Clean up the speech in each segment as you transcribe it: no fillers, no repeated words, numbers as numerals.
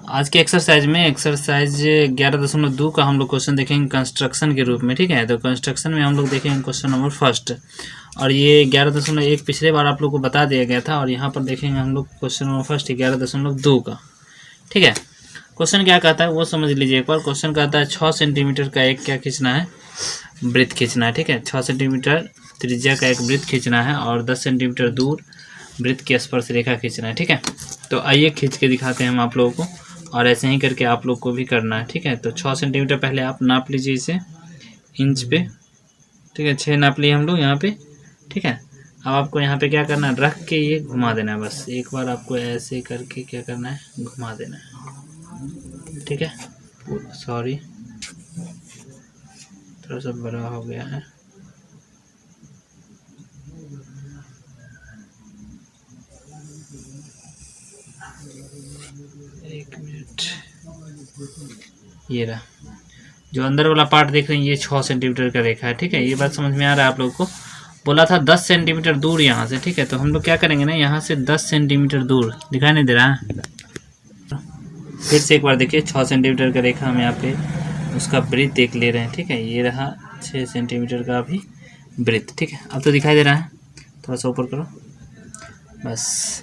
आज के एक्सरसाइज में एक्सरसाइज 11.2 का हम लोग क्वेश्चन देखेंगे कंस्ट्रक्शन के रूप में। ठीक है, तो कंस्ट्रक्शन में हम लोग देखेंगे क्वेश्चन नंबर फर्स्ट, और ये 11.1 पिछले बार आप लोग को बता दिया गया था, और यहाँ पर देखेंगे हम लोग क्वेश्चन नंबर फर्स्ट 11.2 का। ठीक है, क्वेश्चन क्या कहता है वो समझ लीजिए एक बार। क्वेश्चन कहता है 6 सेंटीमीटर का एक क्या खींचना है, वृत्त खींचना है। ठीक है, 6 सेंटीमीटर त्रिज्या का एक वृत्त खींचना है और 10 सेंटीमीटर दूर वृत्त की स्पर्श रेखा खींचना है। ठीक है, तो आइए खींच के दिखाते हैं हम आप लोगों को, और ऐसे ही करके आप लोग को भी करना है। ठीक है, तो 6 सेंटीमीटर पहले आप नाप लीजिए इसे इंच पे। ठीक है, 6 नाप लिए हम लोग यहाँ पे। ठीक है, अब आपको यहाँ पे क्या करना है, रख के ये घुमा देना है। बस एक बार आपको ऐसे करके क्या करना है, घुमा देना है। ठीक है, सॉरी थोड़ा सा बड़ा हो गया है। एक मिनट, ये रहा जो अंदर वाला पार्ट देख रहे हैं, ये 6 सेंटीमीटर का रेखा है। ठीक है, ये बात समझ में आ रहा है आप लोग को। बोला था 10 सेंटीमीटर दूर यहाँ से। ठीक है, तो हम लोग क्या करेंगे ना, यहाँ से 10 सेंटीमीटर दूर, दिखाई नहीं दे रहा है, फिर से एक बार देखिए 6 सेंटीमीटर का रेखा हम यहाँ पे उसका वृत्त देख ले रहे हैं। ठीक है, ये रहा 6 सेंटीमीटर का भी वृत्त। ठीक है, अब तो दिखाई दे रहा है, थोड़ा सा ऊपर करो बस।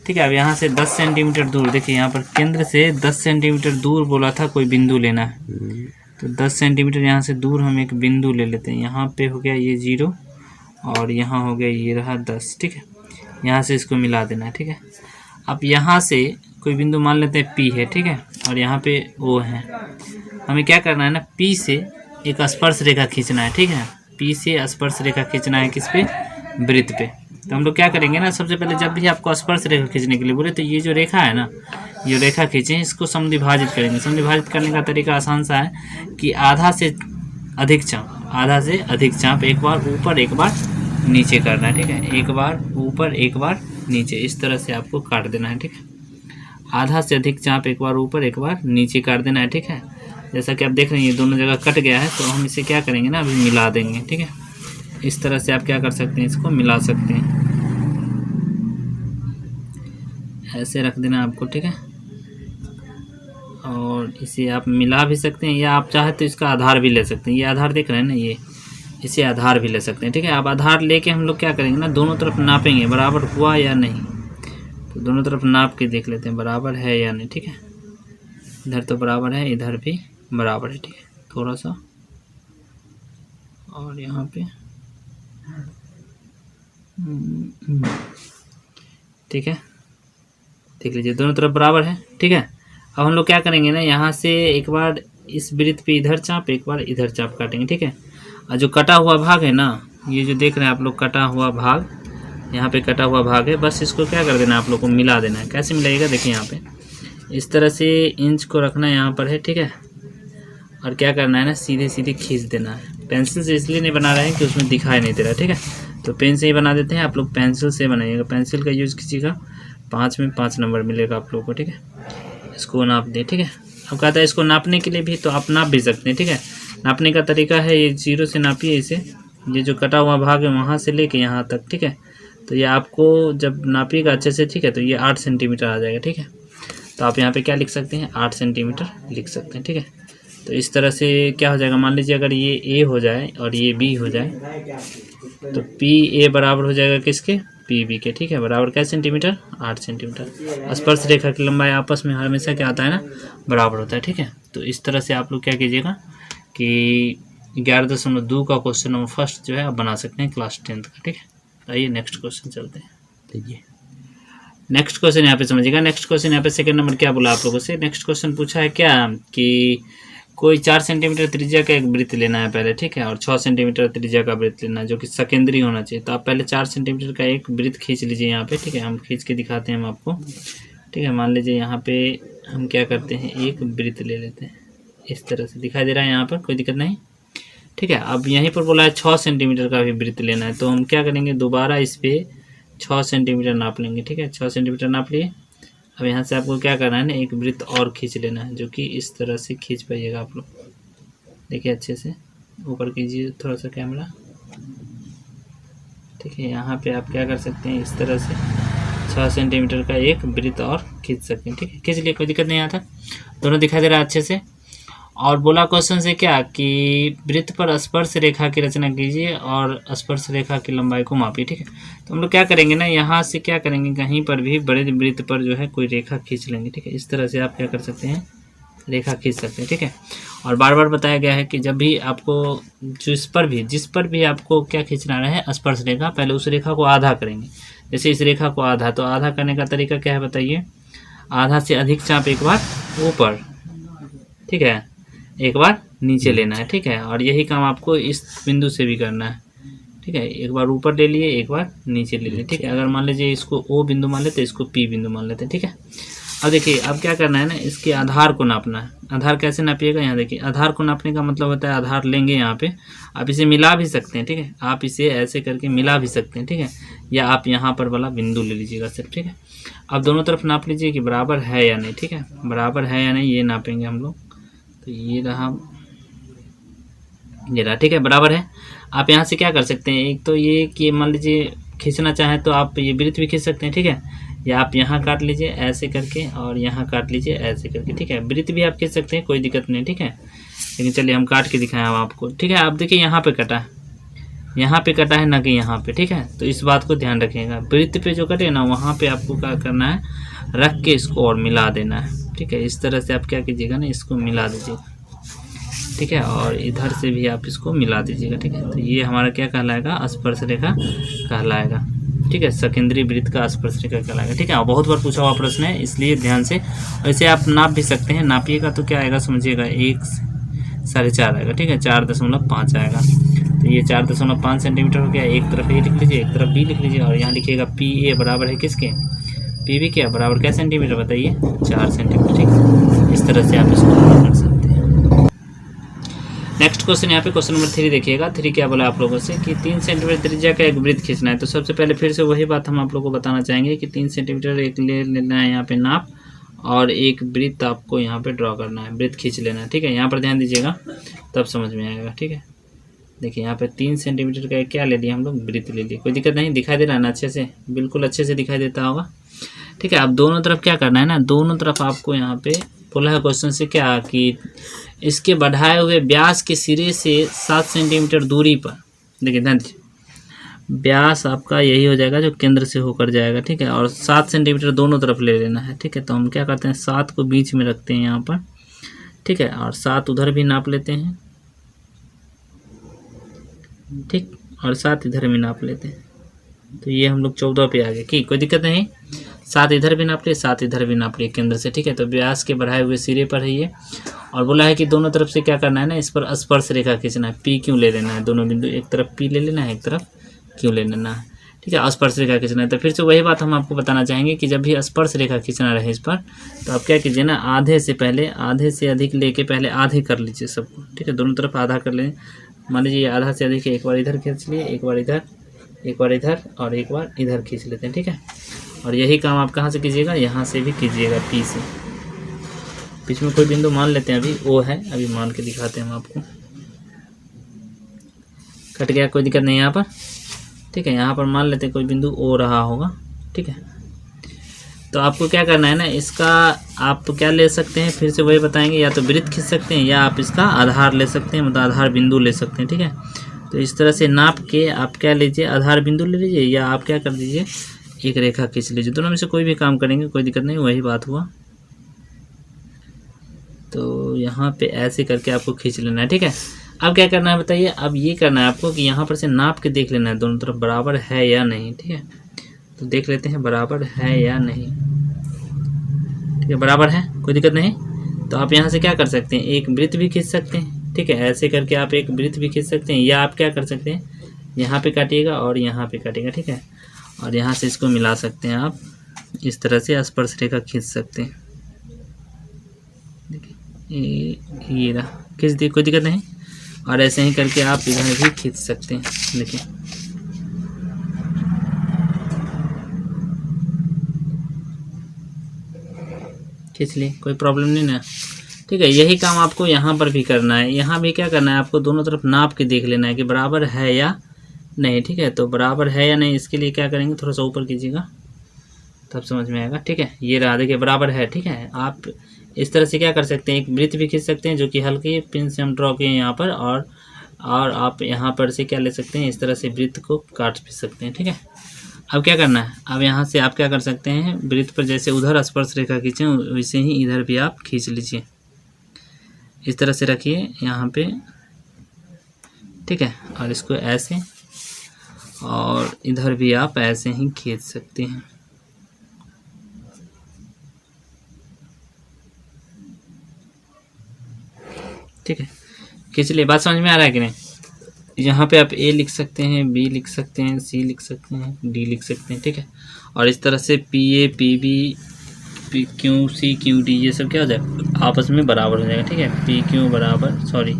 ठीक है, अब यहाँ से 10 सेंटीमीटर दूर देखिए, यहाँ पर केंद्र से 10 सेंटीमीटर दूर बोला था कोई बिंदु लेना है, तो 10 सेंटीमीटर यहाँ से दूर हम एक बिंदु ले लेते हैं। यहाँ पे हो गया ये 0 और यहाँ हो गया ये रहा 10। ठीक है, यहाँ से इसको मिला देना है। ठीक है, अब यहाँ से कोई बिंदु मान लेते हैं P है। ठीक है, और यहाँ पे O है। हमें क्या करना है ना, P से एक स्पर्श रेखा खींचना है। ठीक है, P से स्पर्श रेखा खींचना है किस पे, वृत्त पे। तो हम लोग क्या करेंगे ना, सबसे पहले जब भी आपको स्पर्श रेखा खींचने के लिए बोले, तो ये जो रेखा है ना, ये रेखा खींचें, इसको समद्विभाजित करेंगे। समद्विभाजित करने का तरीका आसान सा है कि आधा से अधिक चाप एक बार ऊपर एक बार नीचे करना है। ठीक है, एक बार ऊपर एक बार नीचे, इस तरह से आपको काट देना है। ठीक है, आधा से अधिक चाप एक बार ऊपर एक बार नीचे काट देना है। ठीक है, जैसा कि आप देख रहे हैं ये दोनों जगह कट गया है, तो हम इसे क्या करेंगे ना, अभी मिला देंगे। ठीक है, इस तरह से आप क्या कर सकते हैं, इसको मिला सकते हैं, ऐसे रख देना आपको। ठीक है, और इसे आप मिला भी सकते हैं, या आप चाहे तो इसका आधार भी ले सकते हैं। ये आधार देख रहे हैं ना, ये इसे आधार भी ले सकते हैं। ठीक है, अब आधार लेके हम लोग क्या करेंगे ना, दोनों तरफ नापेंगे बराबर हुआ या नहीं। तो दोनों तरफ नाप के देख लेते हैं बराबर है या नहीं। ठीक है, इधर तो बराबर है, इधर भी बराबर है। ठीक है, थोड़ा सा और यहाँ पे। ठीक है, देख लीजिए दोनों तरफ बराबर है। ठीक है, अब हम लोग क्या करेंगे ना, यहाँ से एक बार इस वृत्त पे इधर चाप, एक बार इधर चाप काटेंगे। ठीक है, और जो कटा हुआ भाग है ना, ये जो देख रहे हैं आप लोग कटा हुआ भाग, यहाँ पे कटा हुआ भाग है, बस इसको क्या कर देना, आप लोग को मिला देना है। कैसे मिलाइएगा, देखिए यहाँ पे इस तरह से इंच को रखना है यहाँ पर है। ठीक है, और क्या करना है ना, सीधे सीधे खींच देना है। पेंसिल से इसलिए नहीं बना रहे हैं कि उसमें दिखाई नहीं दे रहा। ठीक है, तो पेन से ही बना देते हैं, आप लोग पेंसिल से बनाइएगा। पेंसिल का यूज़ कीजिएगा, 5 में 5 नंबर मिलेगा आप लोगों को। ठीक है, इसको नाप दें। ठीक है, अब कहता है इसको नापने के लिए भी तो आप नाप भी सकते हैं। ठीक है, नापने का तरीका है, ये 0 से नापिए इसे, ये जो कटा हुआ भाग है वहाँ से लेके यहाँ तक। ठीक है, तो ये आपको जब नापिएगा अच्छे से, ठीक है, तो ये 8 सेंटीमीटर आ जाएगा। ठीक है, तो आप यहाँ पे क्या लिख सकते हैं, 8 सेंटीमीटर लिख सकते हैं। ठीक है, तो इस तरह से क्या हो जाएगा, मान लीजिए अगर ये A हो जाए और ये B हो जाए, तो PA बराबर हो जाएगा किसके, PB के। ठीक है, बराबर क्या सेंटीमीटर, 8 सेंटीमीटर। स्पर्श रेखा की लंबाई आपस में हमेशा क्या आता है ना, बराबर होता है। ठीक है, तो इस तरह से आप लोग क्या कीजिएगा कि 11.2 का क्वेश्चन नंबर फर्स्ट जो है आप बना सकते हैं क्लास 10th का। ठीक है, आइए नेक्स्ट क्वेश्चन चलते हैं। देखिए नेक्स्ट क्वेश्चन यहाँ पे समझिएगा। नेक्स्ट क्वेश्चन यहाँ पे सेकंड नंबर क्या बोला आप लोगों से, नेक्स्ट क्वेश्चन पूछा है क्या कि कोई 4 सेंटीमीटर त्रिज्या का एक वृत्त लेना है पहले। ठीक है, और 6 सेंटीमीटर त्रिज्या का वृत्त लेना है जो कि सकेंद्री होना चाहिए। तो आप पहले 4 सेंटीमीटर का एक वृत्त खींच लीजिए यहाँ पे। ठीक है, हम खींच के दिखाते हैं हम आपको। ठीक है, मान लीजिए यहाँ पे हम क्या करते हैं, एक वृत्त ले लेते हैं, इस तरह से दिखाई दे रहा है यहाँ पर, कोई दिक्कत नहीं। ठीक है, अब यहीं पर बोला है 6 सेंटीमीटर का भी वृत्त लेना है, तो हम क्या करेंगे, दोबारा इस पर 6 सेंटीमीटर नाप लेंगे। ठीक है, 6 सेंटीमीटर नाप लिए। अब यहाँ से आपको क्या करना है ना, एक वृत्त और खींच लेना है, जो कि इस तरह से खींच पाइएगा आप लोग। देखिए अच्छे से ऊपर कीजिए थोड़ा सा कैमरा। ठीक है, यहाँ पे आप क्या कर सकते हैं, इस तरह से 6 सेंटीमीटर का एक वृत्त और खींच सकते हैं। ठीक है, खींच लिए, कोई दिक्कत नहीं आता, दोनों दिखाई दे रहा है अच्छे से। और बोला क्वेश्चन से क्या कि वृत्त पर स्पर्श रेखा की रचना कीजिए और स्पर्श रेखा की लंबाई को मापिए। ठीक है, तो हम लोग क्या करेंगे ना, यहाँ से क्या करेंगे, कहीं पर भी बड़े वृत्त पर जो है कोई रेखा खींच लेंगे। ठीक है, इस तरह से आप क्या कर सकते हैं, रेखा खींच सकते हैं। ठीक है, और बार बार बताया गया है कि जब भी आपको जिस पर भी आपको क्या खींचना रहे स्पर्श रेखा, पहले उस रेखा को आधा करेंगे। जैसे इस रेखा को आधा, तो आधा करने का तरीका क्या है बताइए, आधा से अधिक चाप एक बार ऊपर, ठीक है, एक बार नीचे लेना है। ठीक है, और यही काम आपको इस बिंदु से भी करना है। ठीक है, एक बार ऊपर ले लिए, एक बार नीचे ले लिए। ठीक है, अगर मान लीजिए इसको ओ बिंदु मान लेते, इसको पी बिंदु मान लेते। ठीक है, अब देखिए अब क्या करना है ना, इसके आधार को नापना है। आधार कैसे नापिएगा, यहाँ देखिए, आधार को नापने का मतलब होता है आधार लेंगे यहाँ पे, आप इसे मिला भी सकते हैं। ठीक है, आप इसे ऐसे करके मिला भी सकते हैं। ठीक है, या आप यहाँ पर वाला बिंदु ले लीजिएगा सिर्फ। ठीक है, अब दोनों तरफ नाप लीजिए कि बराबर है या नहीं। ठीक है, बराबर है या नहीं ये नापेंगे हम लोग। तो ये रहा, ये रहा। ठीक है, बराबर है। आप यहाँ से क्या कर सकते हैं, एक तो ये कि मान लीजिए खींचना चाहें तो आप ये वृत्त भी खींच सकते हैं। ठीक है, या आप यहाँ काट लीजिए ऐसे करके और यहाँ काट लीजिए ऐसे करके। ठीक है, वृत्त भी आप खींच सकते हैं, कोई दिक्कत नहीं। ठीक है, लेकिन चलिए हम काट के दिखाएं हम आपको। ठीक है, आप देखिए यहाँ पे कटा है, यहाँ पे कटा है ना कि यहाँ पे। ठीक है, तो इस बात को ध्यान रखिएगा, वृत्त पे जो कटे ना वहाँ पे आपको क्या करना है, रख के इसको और मिला देना है। ठीक है, इस तरह से आप क्या कीजिएगा ना, इसको मिला दीजिएगा। ठीक है, और इधर से भी आप इसको मिला दीजिएगा। ठीक है, तो ये हमारा क्या कहलाएगा, स्पर्श रेखा कहलाएगा। ठीक है, सकेंद्रीय वृत्त का स्पर्श रेखा कहलाएगा। ठीक है, और बहुत बार पूछा हुआ प्रश्न है, इसलिए ध्यान से। वैसे आप नाप भी सकते हैं, नापिएगा तो क्या आएगा समझिएगा, 1.4 आएगा। ठीक है, 4.5 आएगा। तो ये 4.5 सेंटीमीटर हो गया। एक तरफ ए लिख लीजिए, एक तरफ बी लिख लीजिए, और यहाँ लिखिएगा पी ए बराबर है किसके, पी बी क्या बराबर क्या सेंटीमीटर बताइए, 4 सेंटीमीटर। ठीक है, इस तरह से आप इसको कर सकते हैं। नेक्स्ट क्वेश्चन यहाँ पे क्वेश्चन नंबर 3 देखिएगा। 3 क्या बोला आप लोगों से कि 3 सेंटीमीटर त्रिज्या का एक वृत्त खींचना है। तो सबसे पहले फिर से वही बात हम आप लोगों को बताना चाहेंगे कि 3 सेंटीमीटर एक ले लेना है यहाँ पे नाप, और एक वृत्त आपको यहाँ पे ड्रॉ करना है, वृत्त खींच लेना है। ठीक है, यहाँ पर ध्यान दीजिएगा तब समझ में आएगा। ठीक है, देखिए यहाँ पे 3 सेंटीमीटर का क्या ले लिया हम लोग, वृत्त ले लिए। कोई दिक्कत नहीं, दिखाई दे रहा है ना अच्छे से, बिल्कुल अच्छे से दिखाई देता होगा। ठीक है, अब दोनों तरफ क्या करना है ना, दोनों तरफ आपको यहाँ पे बोला है क्वेश्चन से क्या कि इसके बढ़ाए हुए व्यास के सिरे से 7 सेंटीमीटर दूरी पर, देखिए ध्यान दीजिए, व्यास आपका यही हो जाएगा जो केंद्र से होकर जाएगा। ठीक है, और 7 सेंटीमीटर दोनों तरफ ले लेना है। ठीक है, तो हम क्या करते हैं, 7 को बीच में रखते हैं यहाँ पर। ठीक है, और 7 उधर भी नाप लेते हैं। ठीक, और 7 इधर भी नाप लेते हैं। तो ये हम लोग 14 पे आ गए कि कोई दिक्कत नहीं, 7 इधर भी नाप लिए, 7 इधर भी नाप लिए केंद्र से। ठीक है, तो व्यास के बढ़ाए हुए सिरे पर है ये, और बोला है कि दोनों तरफ से क्या करना है ना, इस पर स्पर्श रेखा खींचना है। पी क्यों ले लेना है, दोनों बिंदु, एक तरफ पी ले लेना है, एक तरफ क्यों ले लेना है। ठीक है, स्पर्श रेखा खींचना है। तो फिर से वही बात हम आपको बताना चाहेंगे कि जब भी स्पर्श रेखा खींचना रहे इस पर, तो आप क्या कीजिए ना, आधे से पहले, आधे से अधिक लेके पहले आधे कर लीजिए सबको। ठीक है, दोनों तरफ आधा कर लें। मान लीजिए आधा से अधिक, एक बार इधर खींच लिए, एक बार इधर, एक बार इधर, और एक बार इधर खींच लेते हैं। ठीक है, और यही काम आप कहाँ से कीजिएगा, यहाँ से भी कीजिएगा, पी से। बीच में कोई बिंदु मान लेते हैं, अभी ओ है, अभी मान के दिखाते हैं हम आपको। कट गया, कोई दिक्कत नहीं यहाँ पर। ठीक है, यहाँ पर मान लेते हैं कोई बिंदु ओ रहा होगा। ठीक है, तो आपको क्या करना है ना, इसका आप क्या ले सकते हैं, फिर से वही बताएंगे, या तो वृत्त खींच सकते हैं, या आप इसका आधार ले सकते हैं, मतलब आधार बिंदु ले सकते हैं। ठीक है, तो इस तरह से नाप के आप क्या लीजिए, आधार बिंदु ले लीजिए, या आप क्या कर दीजिए, एक रेखा खींच लीजिए। दोनों में से कोई भी काम करेंगे, कोई दिक्कत नहीं, वही बात हुआ। तो यहाँ पे ऐसे करके आपको खींच लेना है। ठीक है, अब क्या करना है बताइए, अब ये करना है आपको कि यहाँ पर से नाप के देख लेना है दोनों तरफ बराबर है या नहीं। ठीक है, तो देख लेते हैं बराबर है या नहीं। ठीक है, बराबर है, कोई दिक्कत नहीं। तो आप यहाँ से क्या कर सकते हैं, एक वृत्त भी खींच सकते हैं। ठीक है, ऐसे करके आप एक वृत्त भी खींच सकते हैं, या आप क्या कर सकते हैं, यहाँ पे काटिएगा और यहाँ पे काटिएगा। ठीक है, और यहाँ से इसको मिला सकते हैं आप, इस तरह से स्पर्श रेखा खींच सकते हैं। देखिए ये रहा, खींच दिए, कोई दिक्कत नहीं। और ऐसे ही करके आप इधर भी खींच सकते हैं। देखिए खींच लिए, कोई प्रॉब्लम नहीं ना। ठीक है, यही काम आपको यहाँ पर भी करना है। यहाँ भी क्या करना है, आपको दोनों तरफ नाप के देख लेना है कि बराबर है या नहीं। ठीक है, तो बराबर है या नहीं, इसके लिए क्या करेंगे, थोड़ा सा ऊपर कीजिएगा। तब समझ में आएगा। ठीक है, ये रहा, देखिए बराबर है। ठीक है, आप इस तरह से क्या कर सकते हैं, एक वृत्त भी खींच सकते हैं जो कि हल्के पिन से हम ड्रॉ किए यहाँ पर, और आप यहाँ पर से क्या ले सकते हैं, इस तरह से वृत्त को काट भी सकते हैं। ठीक है, अब क्या करना है, अब यहाँ से आप क्या कर सकते हैं, वृत्त पर जैसे उधर स्पर्श रेखा खींचें वैसे ही इधर भी आप खींच लीजिए, इस तरह से रखिए यहाँ पे। ठीक है, और इसको ऐसे, और इधर भी आप ऐसे ही खींच सकते हैं। ठीक है, खींच लिए, बात समझ में आ रहा है कि नहीं। यहाँ पे आप ए लिख सकते हैं, बी लिख सकते हैं, सी लिख सकते हैं, डी लिख सकते हैं। ठीक है, और इस तरह से P A, P B, P Q, C Q, D, ये सब क्या हो जाएगा, आपस में बराबर हो जाएगा। ठीक है, पी क्यू बराबर, sorry,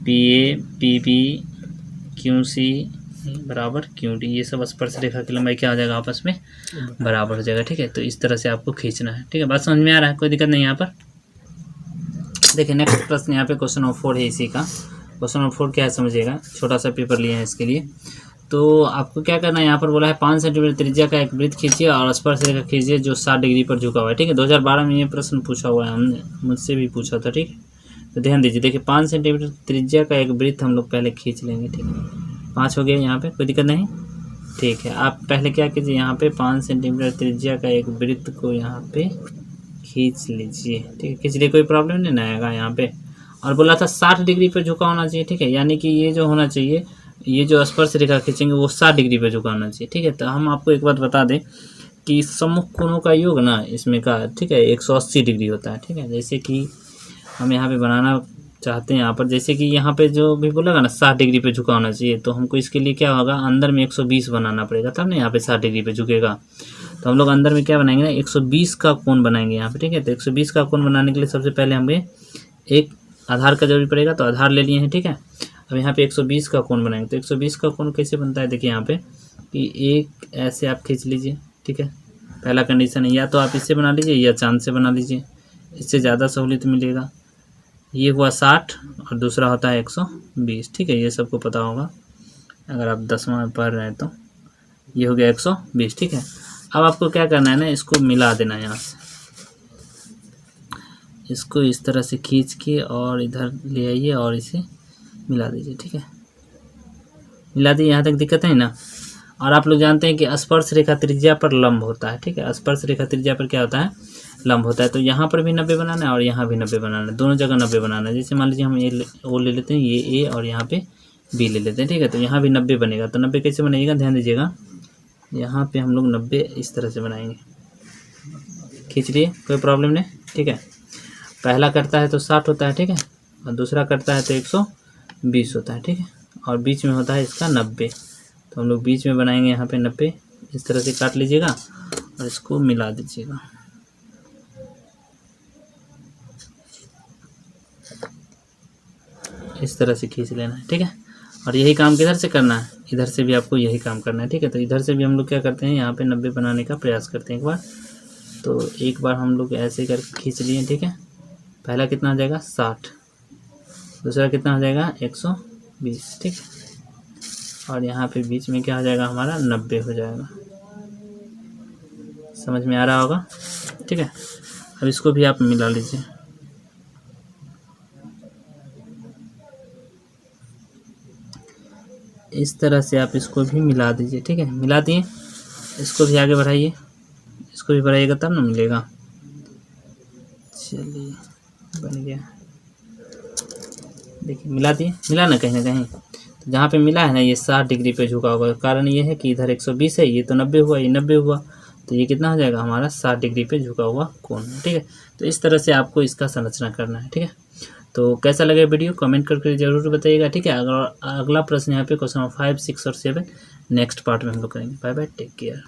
P A, P B, Q C बराबर क्यू डी, ये सब स्पर्श रेखा की लंबाई क्या हो जाएगा, आपस में बराबर हो जाएगा। ठीक है, तो इस तरह से आपको खींचना है। ठीक है, बात समझ में आ रहा है, कोई दिक्कत नहीं यहाँ पर। देखिए नेक्स्ट प्रश्न यहाँ पे क्वेश्चन नंबर 4 है इसी का। क्वेश्चन नंबर 4 क्या है समझिएगा, छोटा सा पेपर लिए हैं इसके लिए। तो आपको क्या करना है, यहाँ पर बोला है 5 सेंटीमीटर त्रिज्या का एक वृत्त खींचिए और स्पर्श रेखा खींचिए जो 60 डिग्री पर झुका हुआ है। ठीक है, 2012 में ये प्रश्न पूछा हुआ है, हमने मुझसे भी पूछा था। ठीक है, तो ध्यान दीजिए, देखिए 5 सेंटीमीटर त्रिज्या का एक वृत्त हम लोग पहले खींच लेंगे। ठीक है, 5 हो गया यहाँ पे, कोई दिक्कत नहीं। ठीक है, आप पहले क्या कीजिए, यहाँ पे 5 सेंटीमीटर त्रिज्या का एक वृत्त को यहाँ पे खींच लीजिए। ठीक है, खींच लिए, कोई प्रॉब्लम नहीं ना आएगा यहाँ पे। और बोला था 60 डिग्री पे झुका होना चाहिए। ठीक है, यानी कि ये जो होना चाहिए, ये जो स्पर्श रेखा खींचेंगे वो 60 डिग्री पे झुका होना चाहिए। ठीक है, तो हम आपको एक बात बता दें कि सम्मुख कोणों का योग ना इसमें का, ठीक है, 180 डिग्री होता है। ठीक है, जैसे कि हम यहाँ पे बनाना चाहते हैं, यहाँ पर जैसे कि यहाँ पे जो भी बोलेगा ना 60 डिग्री पे झुका होना चाहिए, तो हमको इसके लिए क्या होगा, अंदर में 120 बनाना पड़ेगा, तब ना यहाँ पे 60 डिग्री पे झुकेगा। तो हम लोग अंदर में क्या बनाएंगे ना, 120 का कोण बनाएंगे यहाँ पे। ठीक है, तो 120 का कोण बनाने के लिए सबसे पहले हमें एक आधार का जरूरी पड़ेगा, तो आधार ले लिए हैं। ठीक है, अब यहाँ पे 120 का कोण बनाएंगे। तो 120 का कोण कैसे बनता है, देखिए यहाँ पे कि एक ऐसे आप खींच लीजिए। ठीक है, पहला कंडीशन है, या तो आप इससे बना लीजिए या चांद से बना लीजिए, इससे ज़्यादा सहूलियत मिलेगा। ये हुआ 60 और दूसरा होता है 120। ठीक है, ये सबको पता होगा अगर आप 10वां में पढ़ रहे हैं तो। ये हो गया 120। ठीक है, अब आपको क्या करना है ना, इसको मिला देना है यहाँ से, इसको इस तरह से खींच के और इधर ले आइए और इसे मिला दीजिए। ठीक है, मिला दिए, यहाँ तक दिक्कत है ना। और आप लोग जानते हैं कि स्पर्श रेखा त्रिज्या पर लंब होता है। ठीक है, स्पर्श रेखा त्रिज्या पर क्या होता है, लंब होता है। तो यहाँ पर भी 90 बनाना है और यहाँ भी 90 बनाना है, दोनों जगह 90 बनाना है। जैसे मान लीजिए हम ये वो ले लेते हैं, ये ए और यहाँ पे बी ले लेते हैं। ठीक है, तो यहाँ भी 90 बनेगा। तो 90 कैसे बनाइएगा, ध्यान दीजिएगा, यहाँ पे हम लोग 90 इस तरह से बनाएंगे। खींच लिए, कोई प्रॉब्लम नहीं। ठीक है, पहला करता है तो 60 होता है। ठीक है, और दूसरा करता है तो 120 होता है। ठीक है, और बीच में होता है इसका 90। तो हम लोग बीच में बनाएंगे यहाँ पे 90, इस तरह से काट लीजिएगा और इसको मिला दीजिएगा। इस तरह से खींच लेना है। ठीक है, और यही काम किधर से करना है, इधर से भी आपको यही काम करना है। ठीक है, तो इधर से भी हम लोग क्या करते हैं, यहाँ पे 90 बनाने का प्रयास करते हैं एक बार। तो एक बार हम लोग ऐसे करके खींच लिए। ठीक है, पहला कितना हो जाएगा 60, दूसरा कितना हो जाएगा 120। ठीक, और यहाँ पे बीच में क्या हो जाएगा हमारा 90 हो जाएगा। समझ में आ रहा होगा। ठीक है, अब इसको भी आप मिला लीजिए। इस तरह से आप इसको भी मिला दीजिए। ठीक है, मिला दिए, इसको भी आगे बढ़ाइए, इसको भी बढ़ाइएगा तब ना मिलेगा। चलिए, बन गया। देखिए मिला दिए, मिला ना कहीं ना कहीं। तो जहाँ पे मिला है ना, ये 60 डिग्री पे झुका होगा। कारण ये है कि इधर 120 है, ये तो 90 हुआ, ये 90 हुआ, तो ये कितना हो जाएगा हमारा 60 डिग्री पे झुका हुआ कोण। ठीक है, तो इस तरह से आपको इसका संरचना करना है। ठीक है, तो कैसा लगे वीडियो कमेंट करके ज़रूर बताइएगा। ठीक है, अगला प्रश्न यहाँ पे क्वेश्चन 5, 6 और 7 नेक्स्ट पार्ट में हम लोग करेंगे। Bye bye, take care.